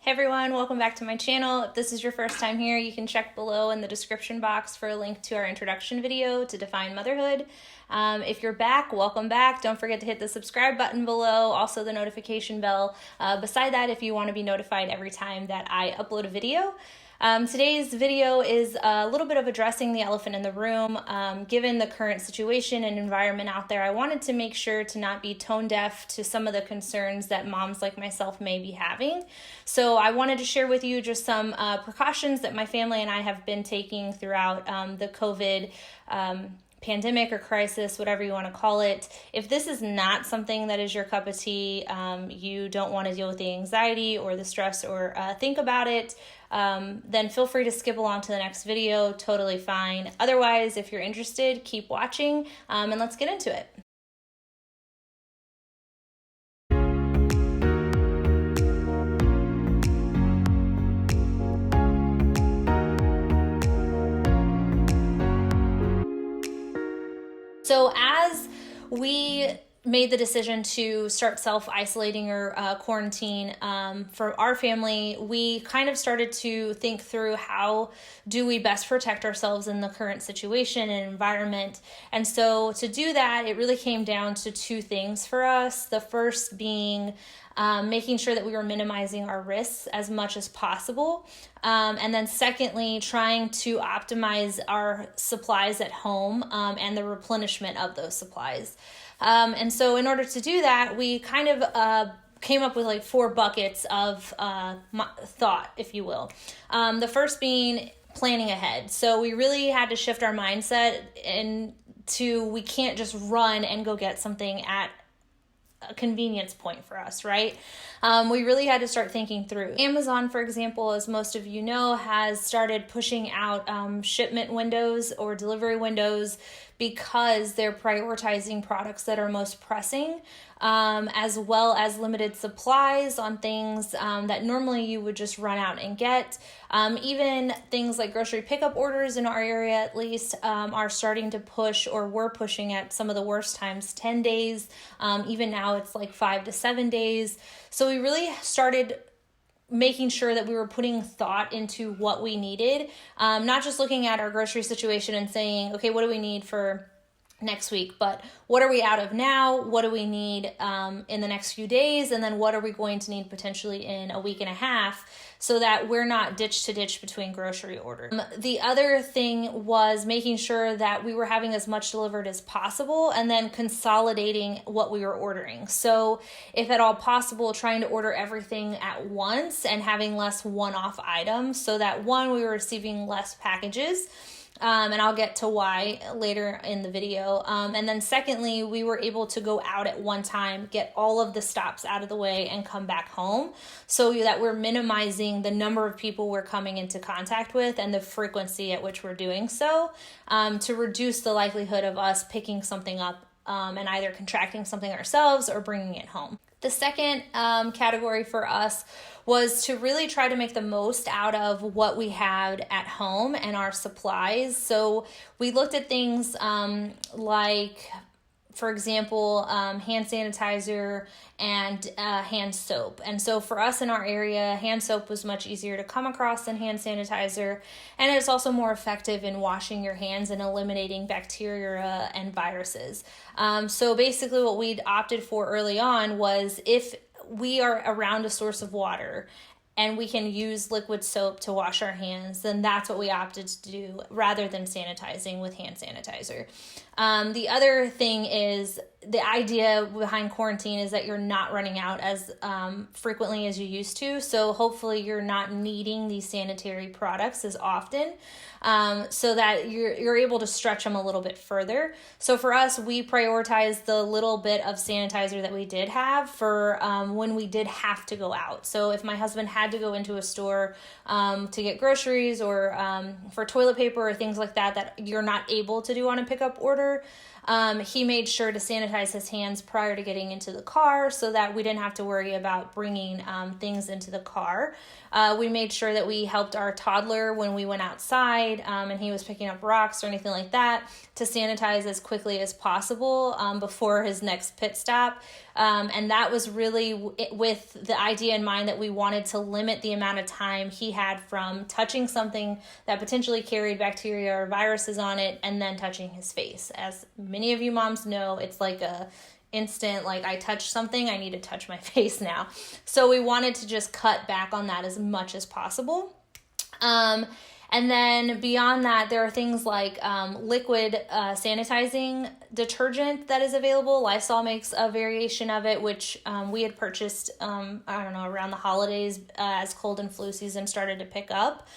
Hey everyone, welcome back to my channel. If this is your first time here, you can check below in the description box for a link to our introduction video to define motherhood. If you're back, welcome back. Don't forget to hit the subscribe button below, also the notification bell. Beside that, if you want to be notified every time that I upload a video. Today's video is a little bit of addressing the elephant in the room. Given the current situation and environment out there, I wanted to make sure to not be tone deaf to some of the concerns that moms like myself may be having. So I wanted to share with you just some precautions that my family and I have been taking throughout the COVID pandemic or crisis, whatever you want to call it. If this is not something that is your cup of tea, you don't want to deal with the anxiety or the stress or think about it, then feel free to skip along to the next video, totally fine. Otherwise, if you're interested, keep watching, and let's get into it. So as we made the decision to start self-isolating or quarantine for our family, we kind of started to think through how do we best protect ourselves in the current situation and environment. And so to do that, it really came down to two things for us. The first being making sure that we were minimizing our risks as much as possible. And then secondly, trying to optimize our supplies at home and the replenishment of those supplies. And so in order to do that, we kind of came up with like 4 buckets of thought, if you will. The first being planning ahead. So we really had to shift our mindset into we can't just run and go get something at a convenience point for us, right? We really had to start thinking through. Amazon, for example, as most of you know, has started pushing out shipment windows or delivery windows because they're prioritizing products that are most pressing, as well as limited supplies on things that normally you would just run out and get. Even things like grocery pickup orders in our area, at least, are starting to push, or were pushing at some of the worst times, 10 days. Even now it's like 5 to 7 days. So we really started making sure that we were putting thought into what we needed, not just looking at our grocery situation and saying, okay, what do we need for next week, but what are we out of now? What do we need in the next few days? And then what are we going to need potentially in a week and a half, so that we're not ditch to ditch between grocery orders. The other thing was making sure that we were having as much delivered as possible and then consolidating what we were ordering. So if at all possible, trying to order everything at once and having less one-off items, so that one, we were receiving less packages. And I'll get to why later in the video. And then secondly, we were able to go out at one time, get all of the stops out of the way, and come back home, so that we're minimizing the number of people we're coming into contact with and the frequency at which we're doing so, to reduce the likelihood of us picking something up and either contracting something ourselves or bringing it home. The second category for us was to really try to make the most out of what we had at home and our supplies. So we looked at things like, for example, hand sanitizer and hand soap. And so for us in our area, hand soap was much easier to come across than hand sanitizer. And it's also more effective in washing your hands and eliminating bacteria and viruses. So basically what we'd opted for early on was, if we are around a source of water and we can use liquid soap to wash our hands, then that's what we opted to do rather than sanitizing with hand sanitizer. The other thing is, the idea behind quarantine is that you're not running out as frequently as you used to. So hopefully you're not needing these sanitary products as often, so that you're able to stretch them a little bit further. So for us, we prioritized the little bit of sanitizer that we did have for when we did have to go out. So if my husband had to go into a store to get groceries or for toilet paper or things like that, that you're not able to do on a pickup order, he made sure to sanitize his hands prior to getting into the car, so that we didn't have to worry about bringing things into the car. We made sure that we helped our toddler when we went outside and he was picking up rocks or anything like that, to sanitize as quickly as possible before his next pit stop. And that was really with the idea in mind that we wanted to limit the amount of time he had from touching something that potentially carried bacteria or viruses on it and then touching his face. As many of you moms know, it's like a instant, like, I touched something, I need to touch my face now. So we wanted to just cut back on that as much as possible. And then beyond that, there are things like liquid sanitizing detergent that is available. Lysol makes a variation of it, which we had purchased, around the holidays as cold and flu season started to pick up.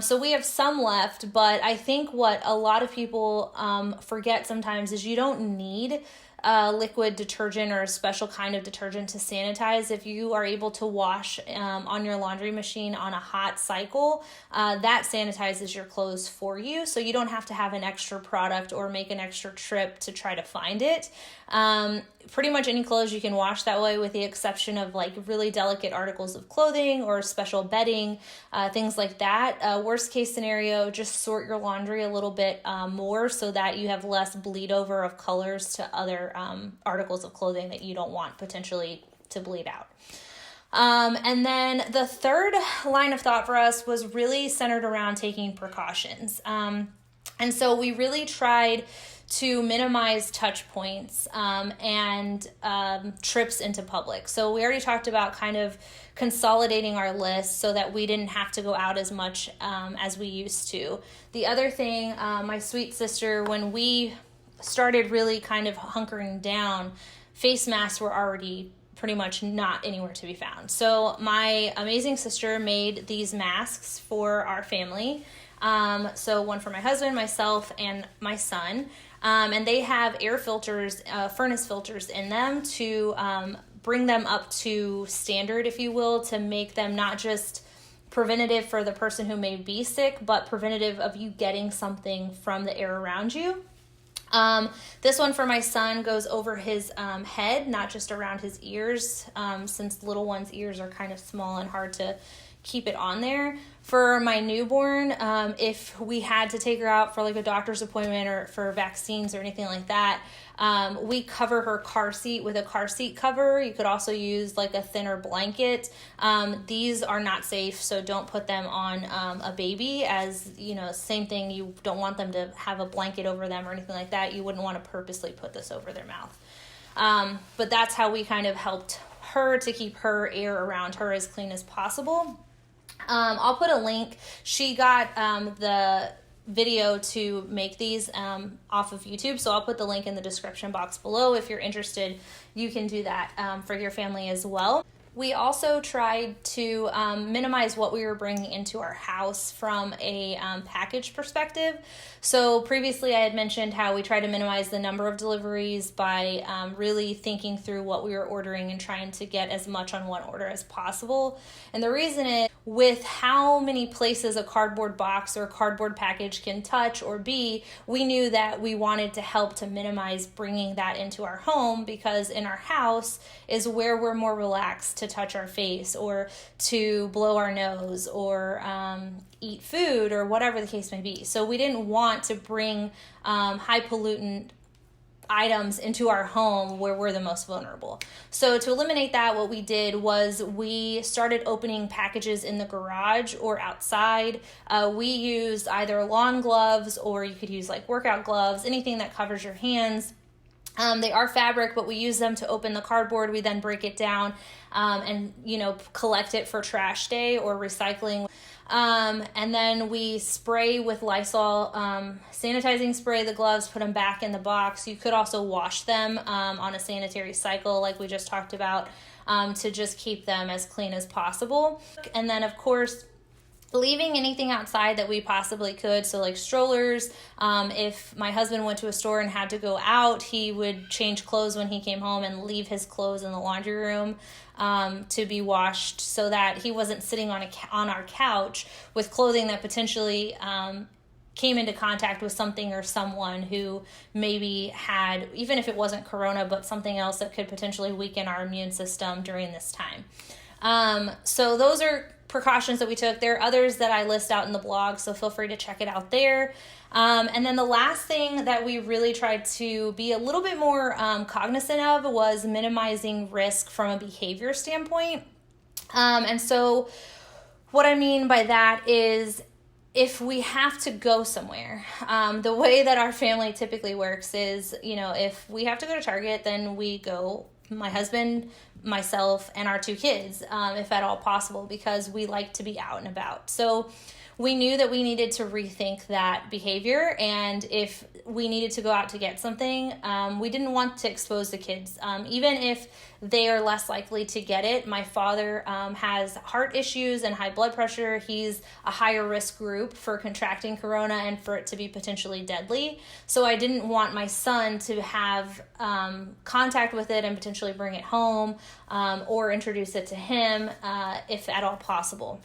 So we have some left, but I think what a lot of people forget sometimes is you don't need liquid detergent or a special kind of detergent to sanitize. If you are able to wash on your laundry machine on a hot cycle, that sanitizes your clothes for you. So you don't have to have an extra product or make an extra trip to try to find it. Pretty much any clothes you can wash that way, with the exception of like really delicate articles of clothing or special bedding, things like that. Worst case scenario, just sort your laundry a little bit more so that you have less bleed over of colors to other articles of clothing that you don't want potentially to bleed out. And then the third line of thought for us was really centered around taking precautions. And so we really tried to minimize touch points and trips into public. So we already talked about kind of consolidating our list so that we didn't have to go out as much as we used to. The other thing, my sweet sister, when we started really kind of hunkering down, face masks were already pretty much not anywhere to be found. So my amazing sister made these masks for our family. So one for my husband, myself, and my son. And they have air filters, furnace filters in them to bring them up to standard, if you will, to make them not just preventative for the person who may be sick, but preventative of you getting something from the air around you. This one for my son goes over his head, not just around his ears, since little one's ears are kind of small and hard to keep it on there. For my newborn, if we had to take her out for like a doctor's appointment or for vaccines or anything like that, we cover her car seat with a car seat cover. You could also use like a thinner blanket. These are not safe, so don't put them on a baby, as you know, same thing, you don't want them to have a blanket over them or anything like that. You wouldn't want to purposely put this over their mouth. But that's how we kind of helped her to keep her air around her as clean as possible. I'll put a link. She got the video to make these off of YouTube, so I'll put the link in the description box below. If you're interested, you can do that for your family as well. We also tried to minimize what we were bringing into our house from a package perspective. So previously I had mentioned how we try to minimize the number of deliveries by really thinking through what we were ordering and trying to get as much on one order as possible. And the reason is, with how many places a cardboard box or a cardboard package can touch or be, we knew that we wanted to help to minimize bringing that into our home, because in our house is where we're more relaxed to touch our face or to blow our nose or eat food or whatever the case may be. So we didn't want to bring high pollutant items into our home where we're the most vulnerable. So to eliminate that, what we did was we started opening packages in the garage or outside. We used either lawn gloves, or you could use like workout gloves, anything that covers your hands. They are fabric, but we use them to open the cardboard. We then break it down and, collect it for trash day or recycling. And then we spray with Lysol sanitizing spray the gloves, put them back in the box. You could also wash them on a sanitary cycle like we just talked about, to just keep them as clean as possible. And then, of course, leaving anything outside that we possibly could. So like strollers, if my husband went to a store and had to go out, he would change clothes when he came home and leave his clothes in the laundry room to be washed, so that he wasn't sitting on our couch with clothing that potentially came into contact with something or someone who maybe had, even if it wasn't corona, but something else that could potentially weaken our immune system during this time. So those are precautions that we took. There are others that I list out in the blog, so feel free to check it out there. And then the last thing that we really tried to be a little bit more cognizant of was minimizing risk from a behavior standpoint. And so what I mean by that is, if we have to go somewhere, the way that our family typically works is, if we have to go to Target, then we go, my husband, myself, and our 2 kids, if at all possible, because we like to be out and about. So we knew that we needed to rethink that behavior, and if we needed to go out to get something, we didn't want to expose the kids. Even if they are less likely to get it, my father has heart issues and high blood pressure. He's a higher risk group for contracting corona and for it to be potentially deadly. So I didn't want my son to have contact with it and potentially bring it home or introduce it to him if at all possible.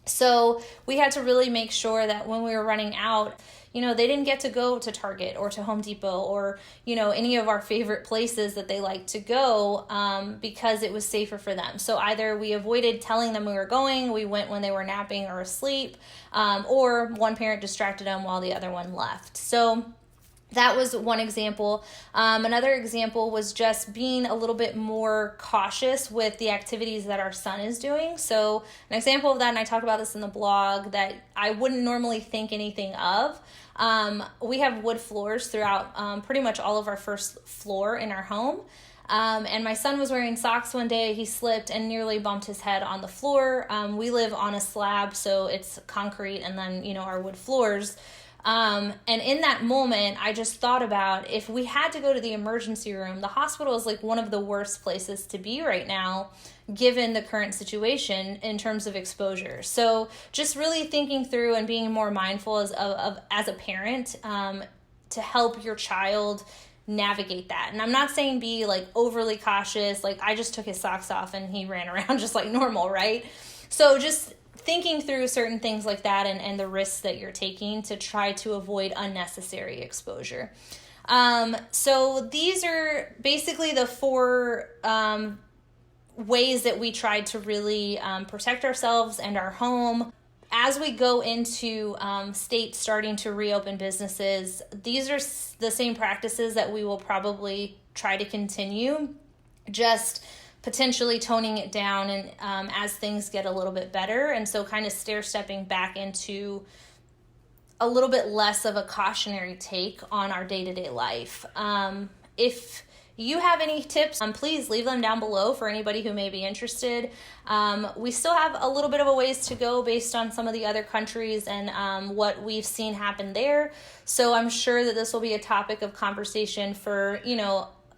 So we had to really make sure that when we were running out, they didn't get to go to Target or to Home Depot or, any of our favorite places that they like to go because it was safer for them. So either we avoided telling them we were going, we went when they were napping or asleep, or one parent distracted them while the other one left. So that was one example. Another example was just being a little bit more cautious with the activities that our son is doing. So an example of that, and I talk about this in the blog, that I wouldn't normally think anything of. We have wood floors throughout pretty much all of our first floor in our home. And my son was wearing socks one day. He slipped and nearly bumped his head on the floor. We live on a slab, so it's concrete and then, our wood floors. And in that moment, I just thought about, if we had to go to the emergency room, the hospital is like one of the worst places to be right now, given the current situation in terms of exposure. So just really thinking through and being more mindful as a parent, to help your child navigate that. And I'm not saying be like overly cautious, like I just took his socks off and he ran around just like normal, right? So just thinking through certain things like that and the risks that you're taking to try to avoid unnecessary exposure. So these are basically the 4 ways that we tried to really protect ourselves and our home. As we go into states starting to reopen businesses, these are the same practices that we will probably try to continue, just potentially toning it down and as things get a little bit better. And so kind of stair-stepping back into a little bit less of a cautionary take on our day-to-day life. If you have any tips, please leave them down below for anybody who may be interested. We still have a little bit of a ways to go based on some of the other countries and what we've seen happen there. So I'm sure that this will be a topic of conversation for,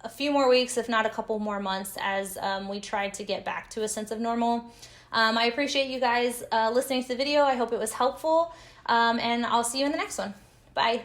a few more weeks, if not a couple more months, as we try to get back to a sense of normal. I appreciate you guys listening to the video. I hope it was helpful, and I'll see you in the next one. Bye.